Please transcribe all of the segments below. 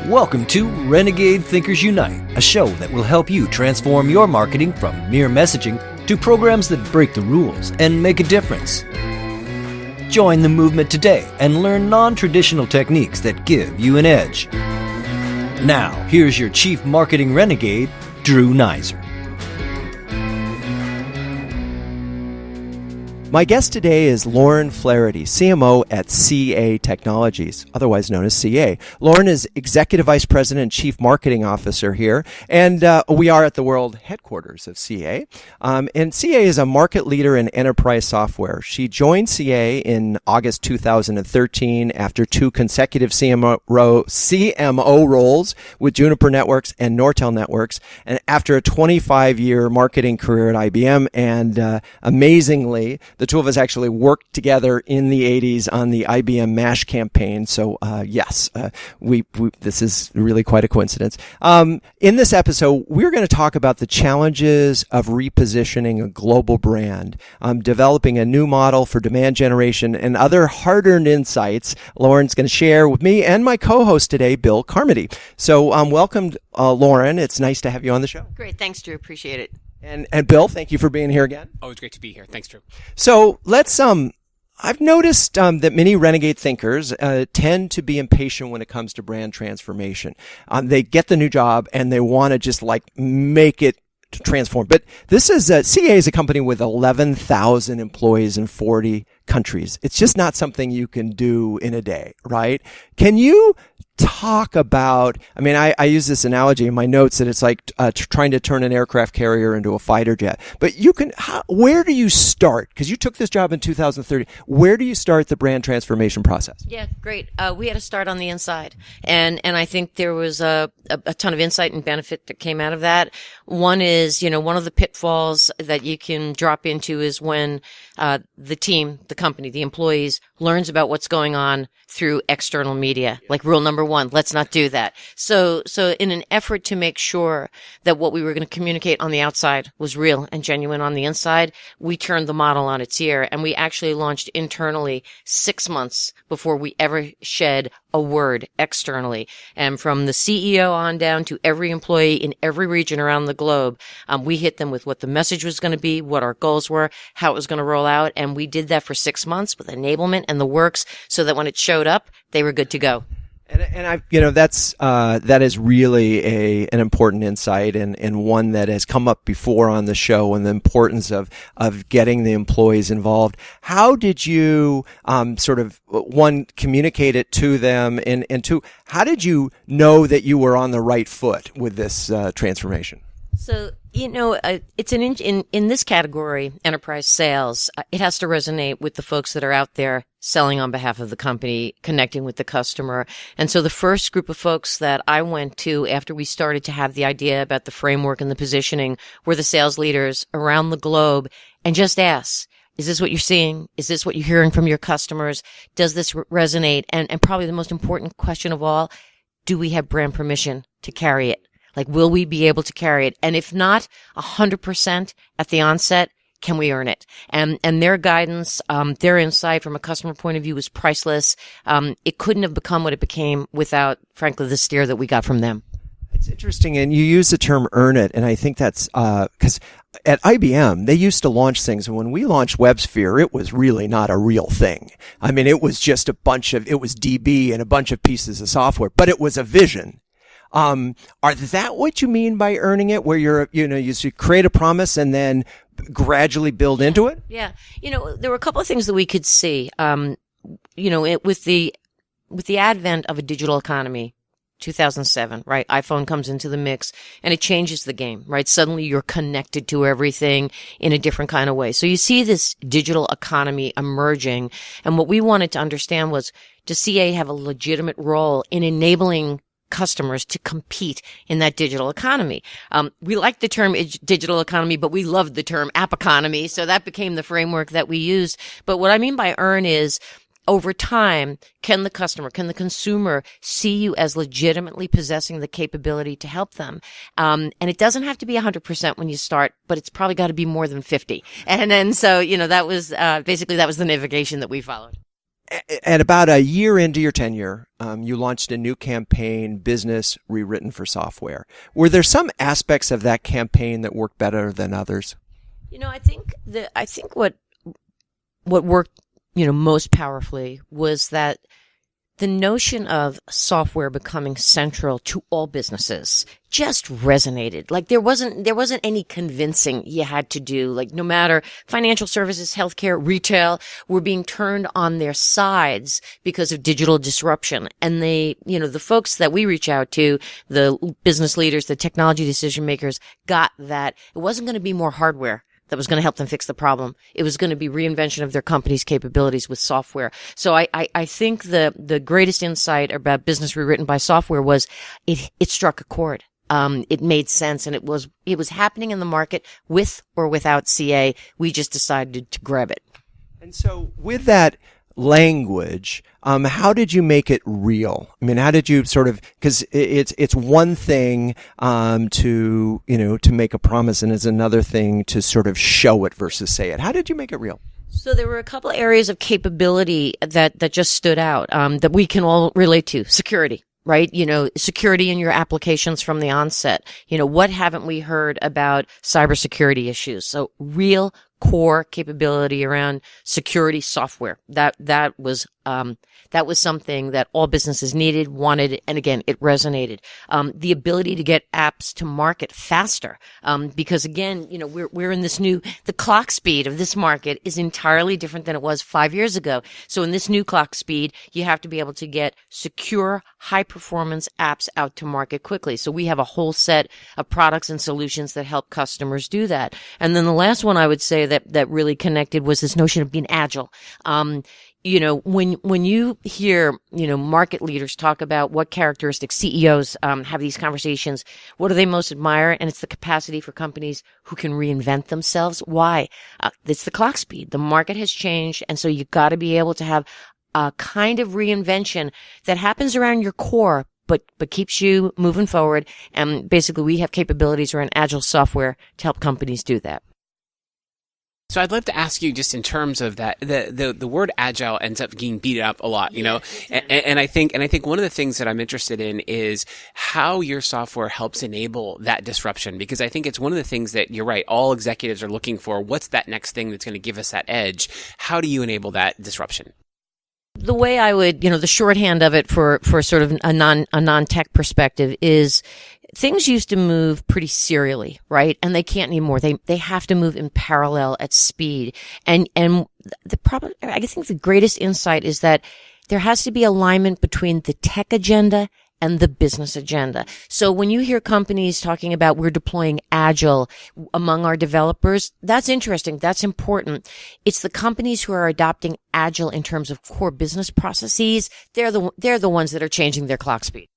Welcome to Renegade Thinkers Unite, a show that will help you transform your marketing from mere messaging to programs that break the rules and make a difference. Join the movement today and learn non-traditional techniques that give you an edge. Now, here's your Chief Marketing Renegade, Drew Nizer. My guest today is Lauren Flaherty, CMO at CA Technologies, otherwise known as CA. Lauren is Executive Vice President and Chief Marketing Officer here, and we are at the world headquarters of CA. And CA is a market leader in enterprise software. She joined CA in August 2013 after 2 consecutive CMO roles with Juniper Networks and Nortel Networks, and after a 25-year marketing career at IBM. And amazingly, the two of us actually worked together in the 80s on the IBM MASH campaign. So, yes, this is really quite a coincidence. In this episode, we're going to talk about the challenges of repositioning a global brand, developing a new model for demand generation, and other hard-earned insights Lauren's going to share with me and my co-host today, Bill Carmody. So, welcome, Lauren. It's nice to have you on the show. Great. Thanks, Drew. Appreciate it. And Bill, thank you for being here again. Always great to be here. Thanks, Drew. So let's, I've noticed that many renegade thinkers tend to be impatient when it comes to brand transformation. They get the new job and they want to just make it transform. But this is, CA is a company with 11,000 employees in 40 countries. It's just not something you can do in a day, right? Can you talk about, I use this analogy in my notes that it's like trying to turn an aircraft carrier into a fighter jet. But where do you start? Because you took this job in 2013. Where do you start the brand transformation process? Yeah, great. We had to start on the inside. And I think there was a ton of insight and benefit that came out of that. One is, one of the pitfalls that you can drop into is when the team, the company, the employees learns about what's going on through external media. Like rule number 1, let's not do that. So in an effort to make sure that what we were going to communicate on the outside was real and genuine on the inside, we turned the model on its ear, and we actually launched internally 6 months before we ever shed a word externally. And from the CEO on down to every employee in every region around the globe, we hit them with what the message was going to be, what our goals were, how it was going to roll out. And we did that for 6 months with enablement and the works so that when it showed up, they were good to go. And that is really an important insight and one that has come up before on the show, and the importance of getting the employees involved. How did you one, communicate it to them, and two, how did you know that you were on the right foot with this transformation? So, it's in this category, enterprise sales, it has to resonate with the folks that are out there selling on behalf of the company, connecting with the customer. And so the first group of folks that I went to after we started to have the idea about the framework and the positioning were the sales leaders around the globe, and just ask, is this what you're seeing? Is this what you're hearing from your customers? Does this resonate? And probably the most important question of all, do we have brand permission to carry it? Like, will we be able to carry it? And if not 100% at the onset, can we earn it? And their guidance, their insight from a customer point of view was priceless. It couldn't have become what it became without, frankly, the steer that we got from them. It's interesting. And you use the term earn it. And I think that's, because at IBM, they used to launch things. And when we launched WebSphere, it was really not a real thing. It was just it was DB and a bunch of pieces of software, but it was a vision. Is that what you mean by earning it, where you create a promise and then gradually build into it? Yeah. There were a couple of things that we could see. With the advent of a digital economy, 2007, right? iPhone comes into the mix and it changes the game, right? Suddenly you're connected to everything in a different kind of way. So you see this digital economy emerging. And what we wanted to understand was, does CA have a legitimate role in enabling customers to compete in that digital economy? We like the term digital economy, but we loved the term app economy. So that became the framework that we used. But what I mean by earn is, over time, can the consumer see you as legitimately possessing the capability to help them? And it doesn't have to be 100% when you start, but it's probably got to be more than 50. And then, so, that was, basically that was the navigation that we followed. at about a year into your tenure, you launched a new campaign, Business Rewritten for Software. Were there some aspects of that campaign that worked better than others? I think what worked, most powerfully was that the notion of software becoming central to all businesses just resonated. Like there wasn't any convincing you had to do. Like no matter financial services, healthcare, retail were being turned on their sides because of digital disruption. And the folks that we reach out to, the business leaders, the technology decision makers got that it wasn't going to be more hardware that was going to help them fix the problem. It was going to be reinvention of their company's capabilities with software. So I think the greatest insight about Business Rewritten by Software was it struck a chord. It made sense, and it was happening in the market with or without CA. We just decided to grab it. And so with that language, how did you make it real? I mean, how did you because it's one thing, to make a promise, and it's another thing to sort of show it versus say it. How did you make it real? So there were a couple of areas of capability that just stood out, that we can all relate to. Security. Right? Security in your applications from the onset. What haven't we heard about cybersecurity issues? So real core capability around security software. That was something that all businesses needed, wanted, and again, it resonated. The ability to get apps to market faster. Because again, we're in the clock speed of this market is entirely different than it was 5 years ago. So in this new clock speed, you have to be able to get secure, high performance apps out to market quickly. So we have a whole set of products and solutions that help customers do that. And then the last one I would say that really connected was this notion of being agile. When you hear, market leaders talk about what characteristics CEOs have these conversations, what do they most admire? And it's the capacity for companies who can reinvent themselves. Why? It's the clock speed. The market has changed, and so you've got to be able to have a kind of reinvention that happens around your core, but keeps you moving forward. And basically, we have capabilities around agile software to help companies do that. So I'd love to ask you, just in terms of that, the word agile ends up getting beat up a lot, and I think one of the things that I'm interested in is how your software helps enable that disruption, because I think it's one of the things that, you're right, all executives are looking for. What's that next thing that's going to give us that edge? How do you enable that disruption? The way I would, the shorthand of it for sort of a non-tech perspective is things used to move pretty serially, right? And they can't anymore. They have to move in parallel at speed. And the problem, I think the greatest insight is that there has to be alignment between the tech agenda and the business agenda. So when you hear companies talking about we're deploying agile among our developers, that's interesting. That's important. It's the companies who are adopting agile in terms of core business processes. They're the ones that are changing their clock speed.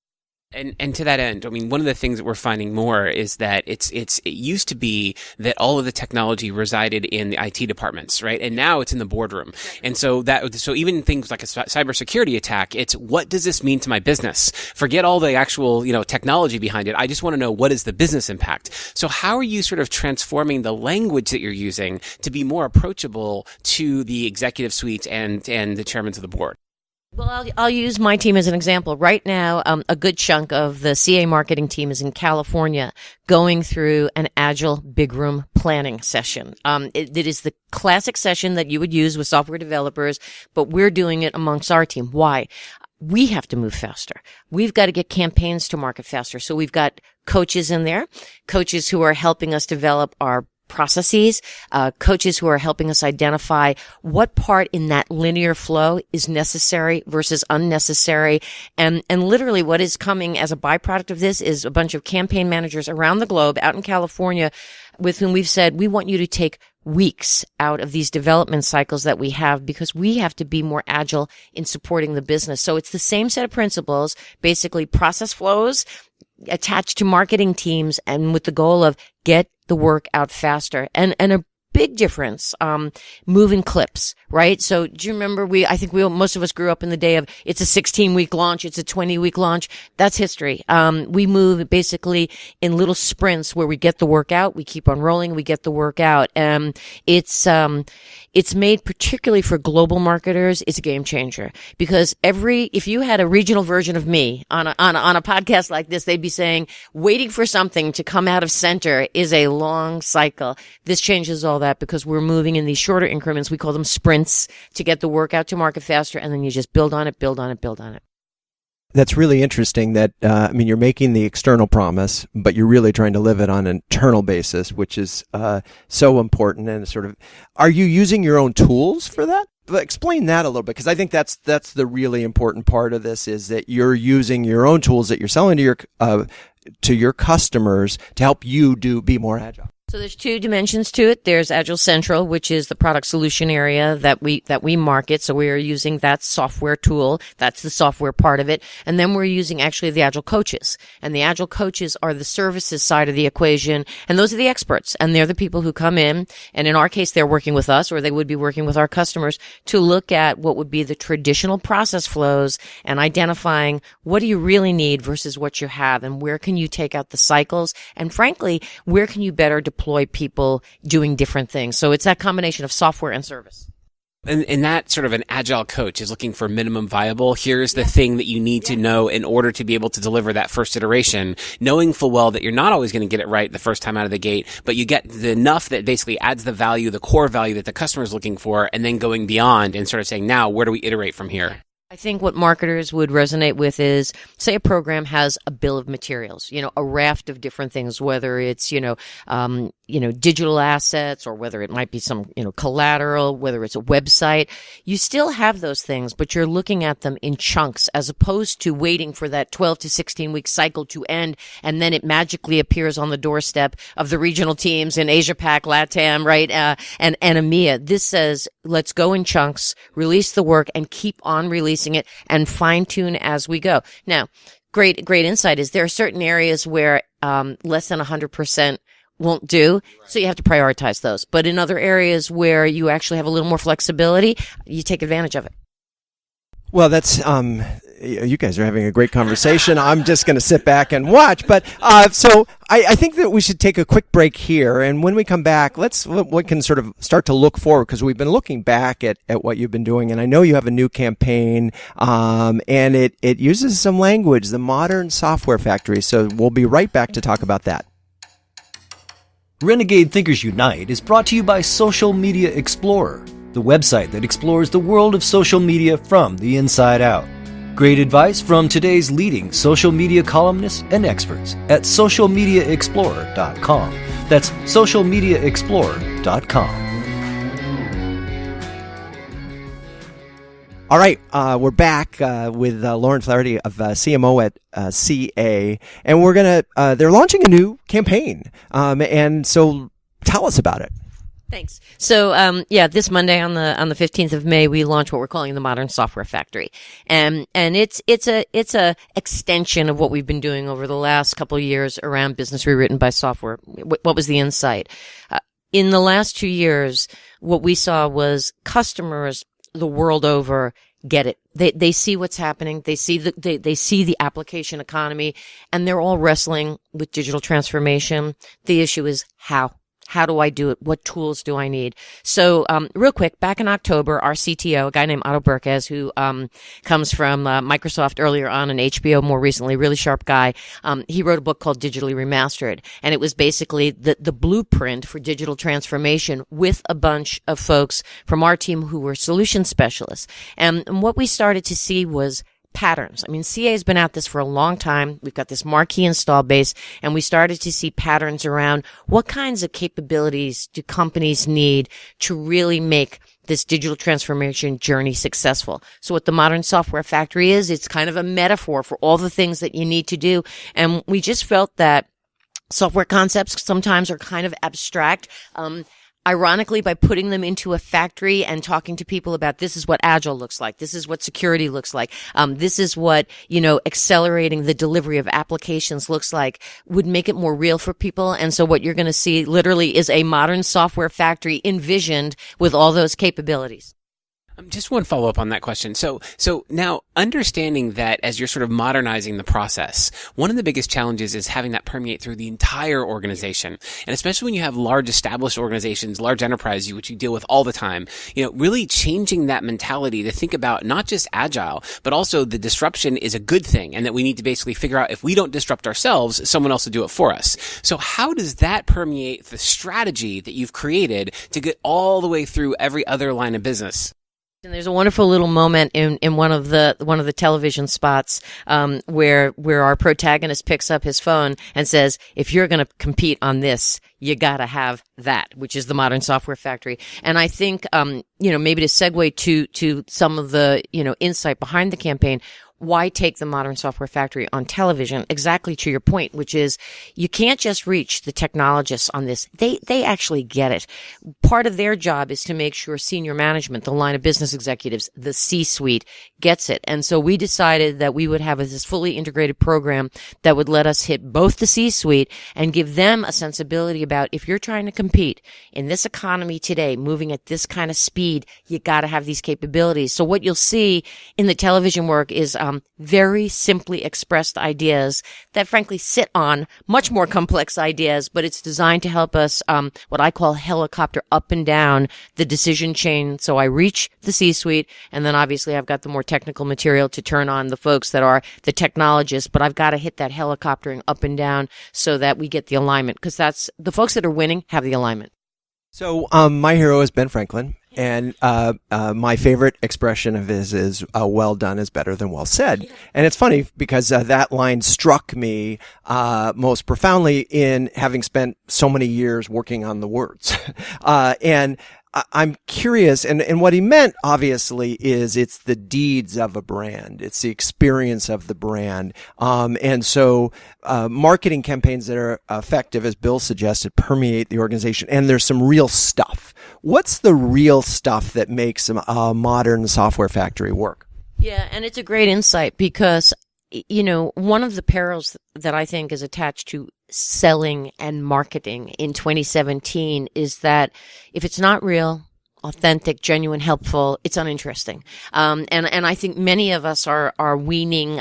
And to that end, I mean, one of the things that we're finding more is that it used to be that all of the technology resided in the IT departments, right? And now it's in the boardroom. And so even things like a cybersecurity attack, it's what does this mean to my business? Forget all the actual, technology behind it. I just want to know, what is the business impact? So how are you sort of transforming the language that you're using to be more approachable to the executive suite and the chairmen of the board? Well, I'll use my team as an example. Right now, a good chunk of the CA marketing team is in California going through an agile big room planning session. It is the classic session that you would use with software developers, but we're doing it amongst our team. Why? We have to move faster. We've got to get campaigns to market faster. So we've got coaches in there, coaches who are helping us develop our processes, coaches who are helping us identify what part in that linear flow is necessary versus unnecessary. And literally what is coming as a byproduct of this is a bunch of campaign managers around the globe out in California with whom we've said, we want you to take weeks out of these development cycles that we have, because we have to be more agile in supporting the business. So it's the same set of principles, basically process flows attached to marketing teams, and with the goal of get the work out faster. And a big difference, moving clips, right? So do you remember most of us grew up in the day of it's a 16-week launch, it's a 20-week launch. That's history. We move basically in little sprints where we get the work out, we keep on rolling, we get the work out. It's it's made particularly for global marketers. It's a game changer because if you had a regional version of me on a podcast like this, they'd be saying waiting for something to come out of center is a long cycle. This changes all that because we're moving in these shorter increments. We call them sprints to get the work out to market faster. And then you just build on it, build on it, build on it. That's really interesting that, you're making the external promise, but you're really trying to live it on an internal basis, which is so important. And sort of, are you using your own tools for that? Explain that a little bit, because I think that's the really important part of this is that you're using your own tools that you're selling to your customers to help you be more agile. So there's two dimensions to it. There's Agile Central, which is the product solution area that we market. So we are using that software tool. That's the software part of it. And then we're using actually the Agile coaches. And the Agile coaches are the services side of the equation. And those are the experts. And they're the people who come in. And in our case, they're working with us, or they would be working with our customers to look at what would be the traditional process flows and identifying what do you really need versus what you have, and where can you take out the cycles, and frankly, where can you better deploy people doing different things. So it's that combination of software and service. And that sort of an agile coach is looking for minimum viable. Here's the thing that you need to know in order to be able to deliver that first iteration, knowing full well that you're not always going to get it right the first time out of the gate, but you get enough that basically adds the value, the core value that the customer is looking for, and then going beyond and sort of saying, now, where do we iterate from here? I think what marketers would resonate with is, say a program has a bill of materials, a raft of different things, whether it's, digital assets, or whether it might be some, collateral, whether it's a website. You still have those things, but you're looking at them in chunks as opposed to waiting for that 12 to 16 week cycle to end. And then it magically appears on the doorstep of the regional teams in Asia Pac, LATAM, right? And EMEA. This says, let's go in chunks, release the work, and keep on releasing it and fine tune as we go. Now, great insight is there are certain areas where, less than 100% won't do. So you have to prioritize those. But in other areas where you actually have a little more flexibility, you take advantage of it. Well, that's, you guys are having a great conversation. I'm just going to sit back and watch. But, so I think that we should take a quick break here. And when we come back, we can sort of start to look forward, because we've been looking back at what you've been doing. And I know you have a new campaign, and it uses some language, the modern software factory. So we'll be right back to talk about that. Renegade Thinkers Unite is brought to you by Social Media Explorer, the website that explores the world of social media from the inside out. Great advice from today's leading social media columnists and experts at socialmediaexplorer.com. That's socialmediaexplorer.com. All right, we're back with Lauren Flaherty of CMO at CA, and we're they're launching a new campaign, and so tell us about it. Thanks. So, this Monday on the 15th of May, we launch what we're calling the Modern Software Factory. And it's a extension of what we've been doing over the last couple of years around business rewritten by software. What was the insight? In the last 2 years, what we saw was customers the world over get it. They see what's happening. They see the application economy, and they're all wrestling with digital transformation. The issue is how. How do I do it? What tools do I need? So, real quick, back in October, our CTO, a guy named Otto Berkes, who comes from Microsoft earlier on and HBO more recently, really sharp guy, he wrote a book called Digitally Remastered. And it was basically the blueprint for digital transformation with a bunch of folks from our team who were solution specialists. And what we started to see was patterns. I mean, CA has been at this for a long time. We've got this marquee install base, and we started to see patterns around what kinds of capabilities do companies need to really make this digital transformation journey successful. So what the Modern Software Factory is, it's kind of a metaphor for all the things that you need to do. And we just felt that software concepts sometimes are kind of abstract. Ironically, by putting them into a factory and talking to people about this is what agile looks like, this is what security looks like, this is what, accelerating the delivery of applications looks like, would make it more real for people. And so what you're going to see literally is a modern software factory envisioned with all those capabilities. Just one follow up on that question. So now understanding that as you're sort of modernizing the process, one of the biggest challenges is having that permeate through the entire organization. And especially when you have large established organizations, large enterprises, which you deal with all the time, really changing that mentality to think about not just agile, but also the disruption is a good thing. And that we need to basically figure out if we don't disrupt ourselves, someone else will do it for us. So how does that permeate the strategy that you've created to get all the way through every other line of business? And there's a wonderful little moment in one of the television spots where our protagonist picks up his phone and says, "If you're going to compete on this, you got to have that," which is the modern software factory. And I think maybe to segue to some of the insight behind the campaign. Why take the modern software factory on television? Exactly to your point, which is you can't just reach the technologists on this. They actually get it. Part of their job is to make sure senior management, the line of business executives, the C-suite gets it. And so we decided that we would have this fully integrated program that would let us hit both the C-suite and give them a sensibility about if you're trying to compete in this economy today, moving at this kind of speed, you got to have these capabilities. So what you'll see in the television work is very simply expressed ideas that frankly sit on much more complex ideas, but it's designed to help us, what I call helicopter up and down the decision chain. So I reach the C-suite, and then obviously I've got the more technical material to turn on the folks that are the technologists, but I've got to hit that helicoptering up and down so that we get the alignment, because that's the folks that are winning have the alignment. So my hero is Ben Franklin. And my favorite expression of his is well done is better than well said. And it's funny because that line struck me most profoundly in having spent so many years working on the words. And I'm curious, and what he meant, obviously, is it's the deeds of a brand. It's the experience of the brand. And so marketing campaigns that are effective, as Bill suggested, permeate the organization. And there's some real stuff. What's the real stuff that makes a modern software factory work? Yeah, and it's a great insight because, one of the perils that I think is attached to selling and marketing in 2017 is that if it's not real, authentic, genuine, helpful, it's uninteresting. And I think many of us are weaning,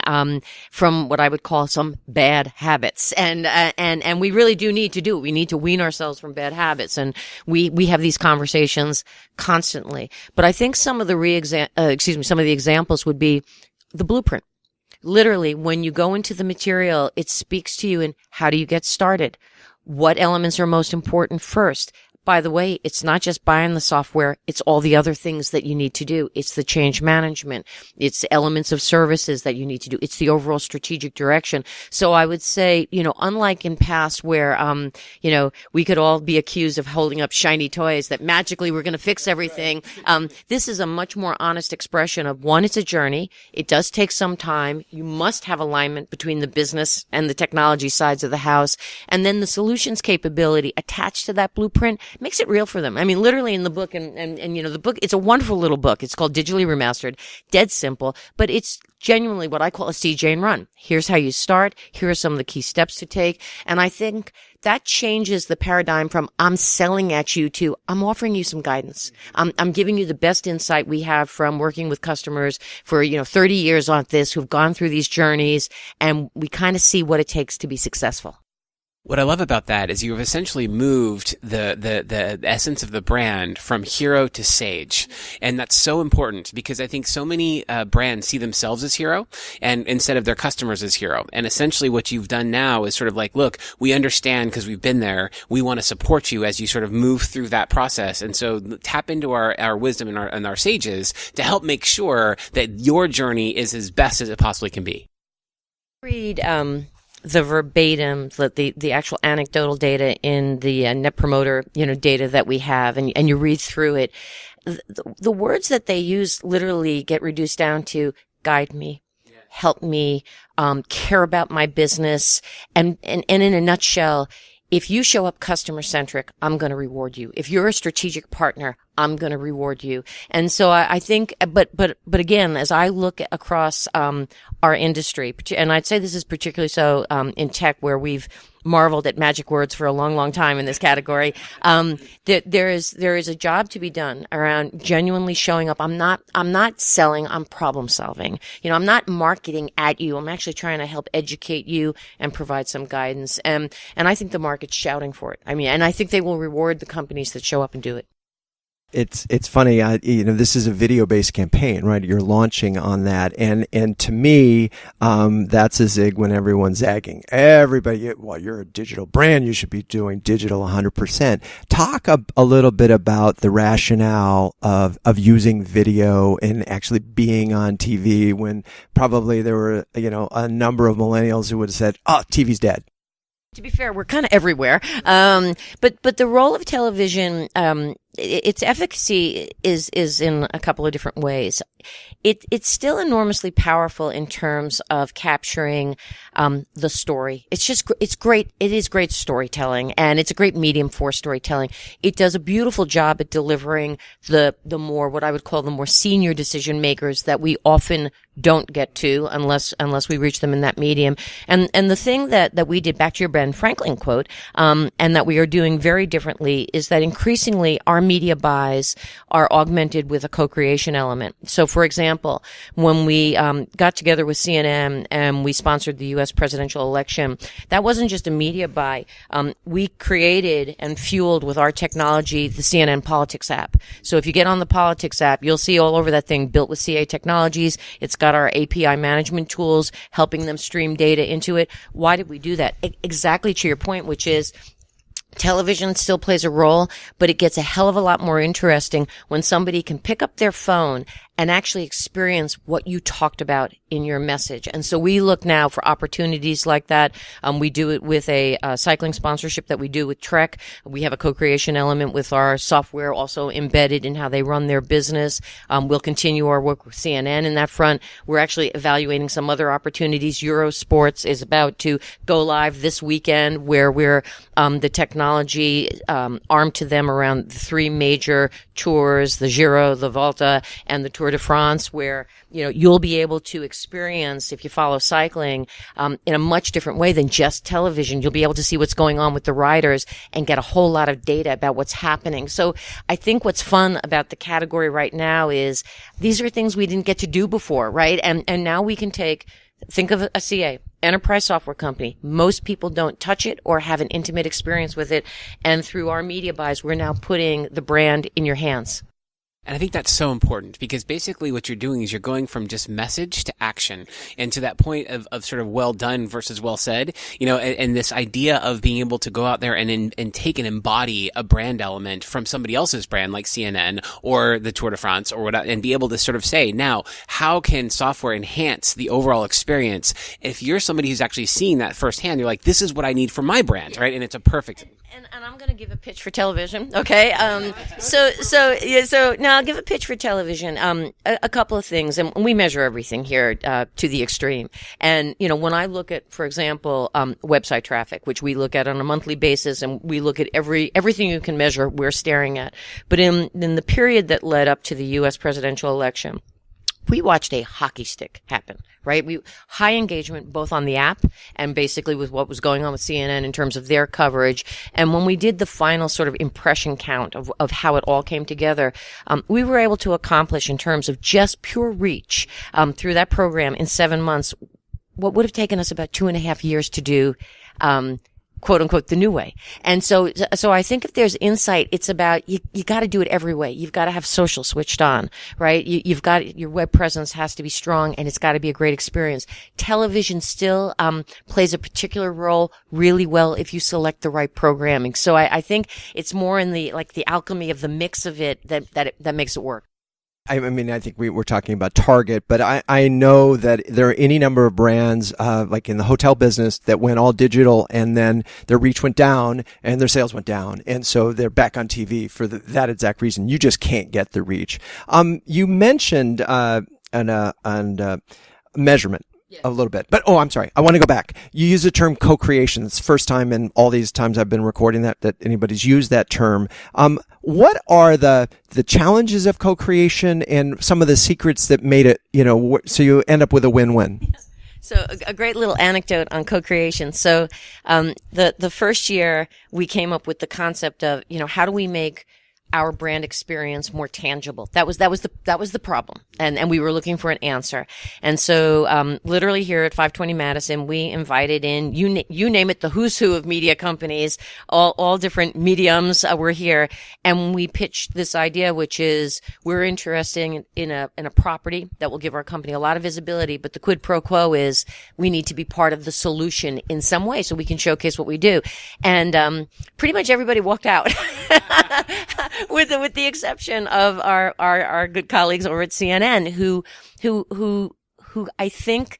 from what I would call some bad habits. And we really do need to do it. We need to wean ourselves from bad habits. And we have these conversations constantly. But I think some of the examples would be the blueprint. Literally, when you go into the material, it speaks to you in how do you get started? What elements are most important first? By the way, it's not just buying the software. It's all the other things that you need to do. It's the change management. It's elements of services that you need to do. It's the overall strategic direction. So I would say, unlike in past where, we could all be accused of holding up shiny toys that magically we're going to fix everything. This is a much more honest expression of one, it's a journey. It does take some time. You must have alignment between the business and the technology sides of the house. And then the solutions capability attached to that blueprint makes it real for them. I mean, literally in the book, and the book, it's a wonderful little book. It's called Digitally Remastered, dead simple, but it's genuinely what I call a CJ and run. Here's how you start. Here are some of the key steps to take. And I think that changes the paradigm from I'm selling at you to I'm offering you some guidance. I'm giving you the best insight we have from working with customers for, 30 years on this who've gone through these journeys, and we kind of see what it takes to be successful. What I love about that is you've essentially moved the essence of the brand from hero to sage. And that's so important because I think so many brands see themselves as hero and instead of their customers as hero. And essentially what you've done now is sort of like, look, we understand because we've been there. We want to support you as you sort of move through that process. And so tap into our wisdom and our sages to help make sure that your journey is as best as it possibly can be. Read the verbatim, the actual anecdotal data in the Net Promoter, data that we have, and you read through it. The words that they use literally get reduced down to guide me, help me, care about my business, and in a nutshell, if you show up customer centric, I'm going to reward you. If you're a strategic partner, I'm going to reward you. And so I think, but again, as I look across, our industry, and I'd say this is particularly so, in tech, where we've marveled at magic words for a long, long time in this category. There is a job to be done around genuinely showing up. I'm not selling, I'm problem solving. I'm not marketing at you. I'm actually trying to help educate you and provide some guidance. And I think the market's shouting for it. And I think they will reward the companies that show up and do it. It's funny, this is a video-based campaign, right? You're launching on that, and to me, that's a zig when everyone's zagging. Everybody, well, you're a digital brand, you should be doing digital 100%. Talk a little bit about the rationale of using video and actually being on TV when probably there were, a number of millennials who would have said, "Oh, TV's dead." To be fair, we're kind of everywhere. But the role of television, its efficacy is in a couple of different ways. It's still enormously powerful in terms of capturing the story. It's great. It is great storytelling, and it's a great medium for storytelling. It does a beautiful job at delivering the more, what I would call, the more senior decision makers that we often don't get to unless we reach them in that medium. And the thing that we did, back to your Ben Franklin quote, and that we are doing very differently, is that increasingly our media buys are augmented with a co-creation element. So, for example, when we got together with CNN and we sponsored the U.S. presidential election, that wasn't just a media buy. We created and fueled with our technology the CNN Politics app. So if you get on the Politics app, you'll see all over that thing built with CA technologies. It's got our API management tools helping them stream data into it. Why did we do that? Exactly to your point, which is television still plays a role, but it gets a hell of a lot more interesting when somebody can pick up their phone and actually experience what you talked about in your message. And so we look now for opportunities like that. We do it with a cycling sponsorship that we do with Trek. We have a co-creation element with our software also embedded in how they run their business. We'll continue our work with CNN in that front. We're actually evaluating some other opportunities. Eurosports is about to go live this weekend, where we're the technology armed to them around the three major tours, the Giro, the Volta, and the Tour de France, where you'll be able to experience, if you follow cycling, in a much different way than just television. You'll be able to see what's going on with the riders and get a whole lot of data about what's happening. So I think what's fun about the category right now is these are things we didn't get to do before, right? And now we can think of a CA, enterprise software company. Most people don't touch it or have an intimate experience with it. And through our media buys, we're now putting the brand in your hands. And I think that's so important, because basically what you're doing is you're going from just message to action, and to that point of sort of well done versus well said, and this idea of being able to go out there and take and embody a brand element from somebody else's brand, like CNN or the Tour de France or whatever, and be able to sort of say, now, how can software enhance the overall experience? If you're somebody who's actually seeing that firsthand, you're like, this is what I need for my brand, right? And it's a perfect. And I'm going to give a pitch for television, okay? So now I'll give a pitch for television. A couple of things, and we measure everything here to the extreme. And when I look at, for example, website traffic, which we look at on a monthly basis, and we look at everything you can measure, we're staring at. But in the period that led up to the U.S. presidential election, we watched a hockey stick happen, right? High engagement both on the app and basically with what was going on with CNN in terms of their coverage. And when we did the final sort of impression count of how it all came together, we were able to accomplish, in terms of just pure reach, through that program in 7 months, what would have taken us about 2.5 years to do, quote unquote, the new way. And so I think if there's insight, it's about you got to do it every way. You've got to have social switched on, right? You've got, your web presence has to be strong, and it's got to be a great experience. Television still plays a particular role really well if you select the right programming. So I think it's more in the alchemy of the mix of it that makes it work. I mean, I think we're talking about Target, but I know that there are any number of brands, like in the hotel business, that went all digital, and then their reach went down and their sales went down. And so they're back on TV for that exact reason. You just can't get the reach. You mentioned, measurement. a little bit. But, I'm sorry. I want to go back. You use the term co-creation. It's the first time in all these times I've been recording that anybody's used that term. What are the challenges of co-creation and some of the secrets that made it, so you end up with a win-win? So a great little anecdote on co-creation. So the first year we came up with the concept of, how do we make our brand experience more tangible? That was the problem. And we were looking for an answer. And so, literally here at 520 Madison, we invited in, you name it, the who's who of media companies, all different mediums were here. And we pitched this idea, which is we're interested in a property that will give our company a lot of visibility. But the quid pro quo is we need to be part of the solution in some way so we can showcase what we do. And, pretty much everybody walked out. With the exception of our good colleagues over at CNN who I think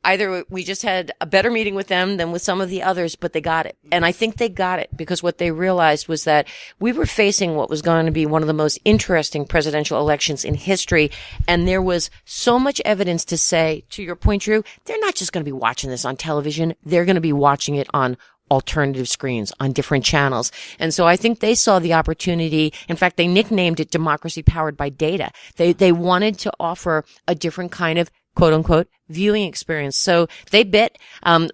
either we just had a better meeting with them than with some of the others, but they got it. And I think they got it because what they realized was that we were facing what was going to be one of the most interesting presidential elections in history. And there was so much evidence to say, to your point, Drew, they're not just going to be watching this on television. They're going to be watching it on alternative screens on different channels. And so I think they saw the opportunity. In fact, they nicknamed it democracy powered by data. They wanted to offer a different kind of quote unquote viewing experience. So they bit,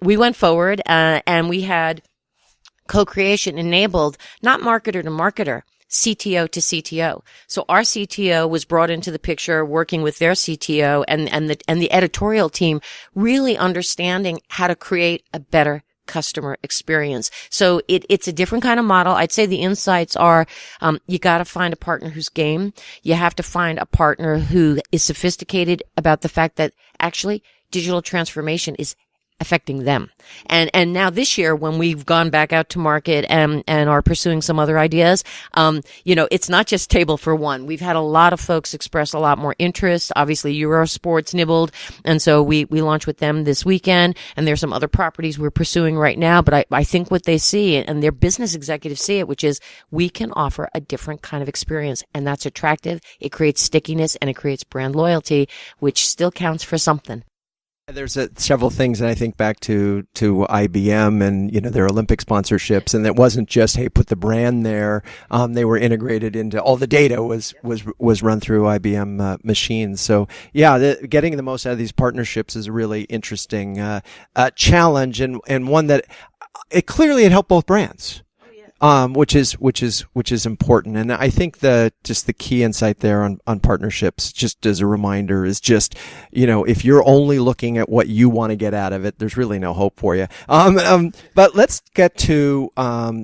we went forward, and we had co-creation enabled, not marketer to marketer, CTO to CTO. So our CTO was brought into the picture working with their CTO and the editorial team, really understanding how to create a better customer experience. So it's a different kind of model. I'd say the insights are, you got to find a partner who's game. You have to find a partner who is sophisticated about the fact that actually digital transformation is affecting them. And now this year, when we've gone back out to market and are pursuing some other ideas, it's not just table for one. We've had a lot of folks express a lot more interest. Obviously, Eurosport's nibbled. And so we launched with them this weekend. And there's some other properties we're pursuing right now. But I think what they see, and their business executives see it, which is we can offer a different kind of experience. And that's attractive. It creates stickiness and it creates brand loyalty, which still counts for something. There's several things, and I think back to IBM and their Olympic sponsorships, and it wasn't just put the brand there. They were integrated into all the data was run through IBM machines. So getting the most out of these partnerships is a really interesting challenge, and one that it clearly helped both brands. Which is important. And I think the key insight there on partnerships, just as a reminder, is just, if you're only looking at what you want to get out of it, there's really no hope for you. But let's get to,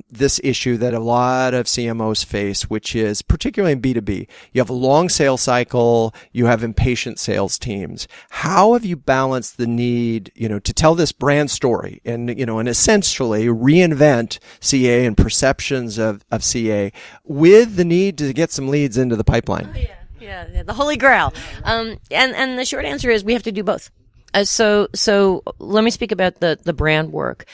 this issue that a lot of CMOs face, which is particularly in B2B. You have a long sales cycle. You have impatient sales teams. How have you balanced the need, to tell this brand story and essentially reinvent CA and perceptions of CA with the need to get some leads into the pipeline? Oh, yeah, the holy grail. And the short answer is we have to do both. So let me speak about the brand work.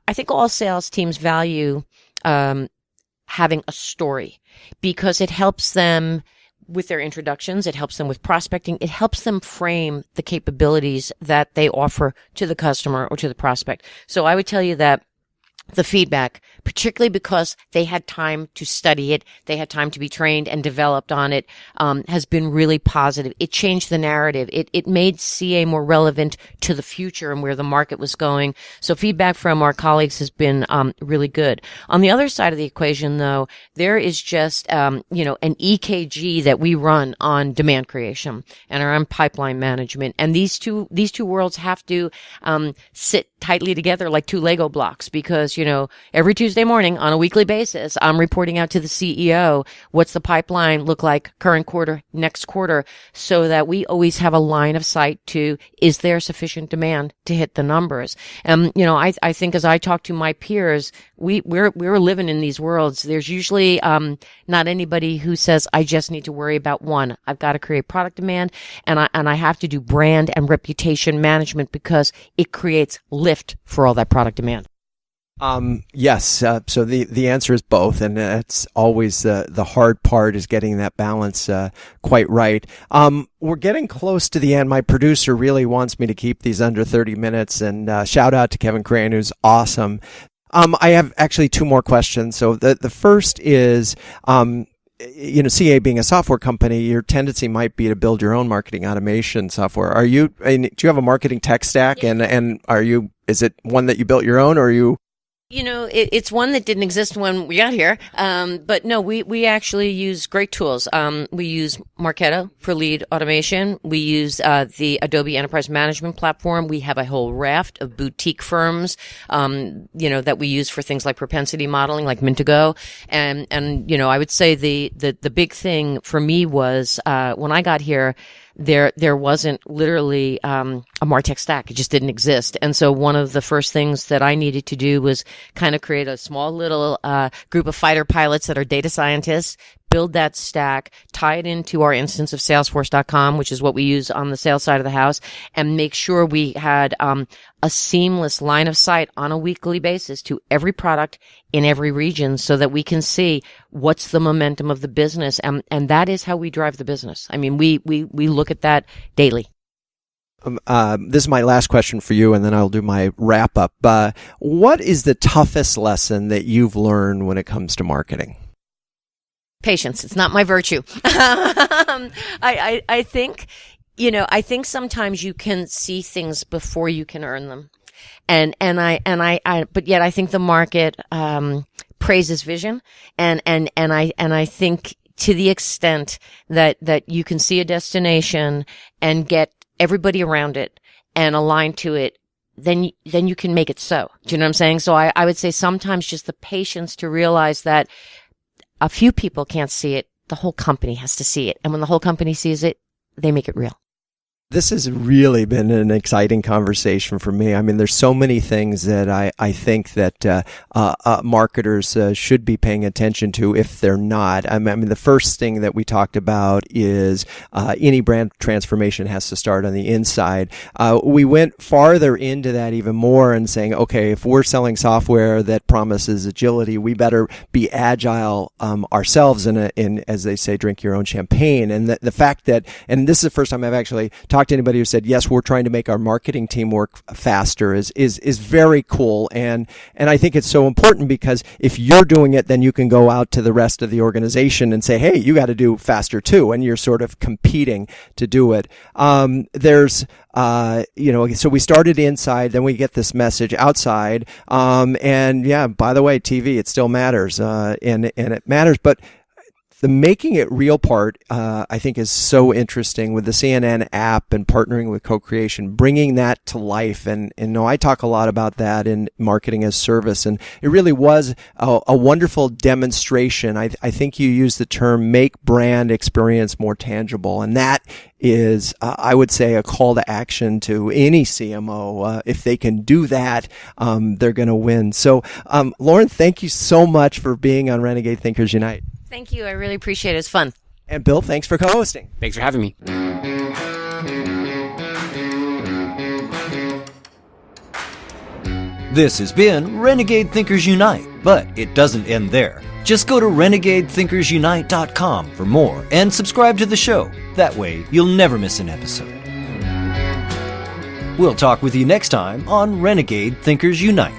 I think all sales teams value having a story because it helps them with their introductions. It helps them with prospecting. It helps them frame the capabilities that they offer to the customer or to the prospect. So I would tell you that the feedback, particularly because they had time to study it, they had time to be trained and developed on it, has been really positive. It changed the narrative. It made CA more relevant to the future and where the market was going. So feedback from our colleagues has been really good. On the other side of the equation, though, there is just an EKG that we run on demand creation and our own pipeline management. And these two worlds have to sit tightly together like two Lego blocks because, every Tuesday morning on a weekly basis, I'm reporting out to the CEO, what's the pipeline look like current quarter, next quarter, so that we always have a line of sight to, is there sufficient demand to hit the numbers? I think as I talk to my peers, we're living in these worlds. There's usually, not anybody who says, I just need to worry about one. I've got to create product demand and I have to do brand and reputation management because it creates lift for all that product demand. Yes. So the answer is both, and it's always the hard part is getting that balance quite right. We're getting close to the end. My producer really wants me to keep these under 30 minutes, and shout out to Kevin Crane, who's awesome. I have actually two more questions. So the first is, CA being a software company, your tendency might be to build your own marketing automation software. Do you have a marketing tech stack, and is it one that you built your own, or are you? It's one that didn't exist when we got here. But no, we actually use great tools. We use Marketo for lead automation. We use the Adobe Enterprise Management Platform. We have a whole raft of boutique firms, that we use for things like propensity modeling, like Mintigo. And I would say the big thing for me was, when I got here, there wasn't literally a MarTech stack. It just didn't exist. And so one of the first things that I needed to do was kind of create a small little group of fighter pilots that are data scientists, build that stack, tie it into our instance of Salesforce.com, which is what we use on the sales side of the house, and make sure we had a seamless line of sight on a weekly basis to every product in every region so that we can see what's the momentum of the business. And that is how we drive the business. I mean, we look at that daily. This is my last question for you, and then I'll do my wrap up. What is the toughest lesson that you've learned when it comes to marketing? Patience. It's not my virtue. I think, I think sometimes you can see things before you can earn them. But yet I think the market, praises vision. And I think to the extent that you can see a destination and get everybody around it and align to it, then you can make it so. Do you know what I'm saying? So I would say sometimes just the patience to realize that a few people can't see it. The whole company has to see it. And when the whole company sees it, they make it real. This has really been an exciting conversation for me. I mean, there's so many things that I think that marketers should be paying attention to if they're not. I mean, the first thing that we talked about is any brand transformation has to start on the inside. We went farther into that even more and saying, okay, if we're selling software that promises agility, we better be agile ourselves in, as they say, drink your own champagne. And the fact that, and this is the first time I've actually talked to anybody who said, yes, we're trying to make our marketing team work faster is very cool. And I think it's so important because if you're doing it, then you can go out to the rest of the organization and say, hey, you got to do faster too. And you're sort of competing to do it. So we started inside, then we get this message outside. And yeah, by the way, TV, it still matters. And it matters, but the making it real part, I think, is so interesting with the CNN app and partnering with co-creation, bringing that to life. And I talk a lot about that in marketing as service. And it really was a wonderful demonstration. I think you used the term make brand experience more tangible. And that is, I would say, a call to action to any CMO. If they can do that, they're going to win. So, Lauren, thank you so much for being on Renegade Thinkers Unite. Thank you. I really appreciate it. It's fun. And Bill, thanks for co-hosting. Thanks for having me. This has been Renegade Thinkers Unite, but it doesn't end there. Just go to renegadethinkersunite.com for more and subscribe to the show. That way, you'll never miss an episode. We'll talk with you next time on Renegade Thinkers Unite.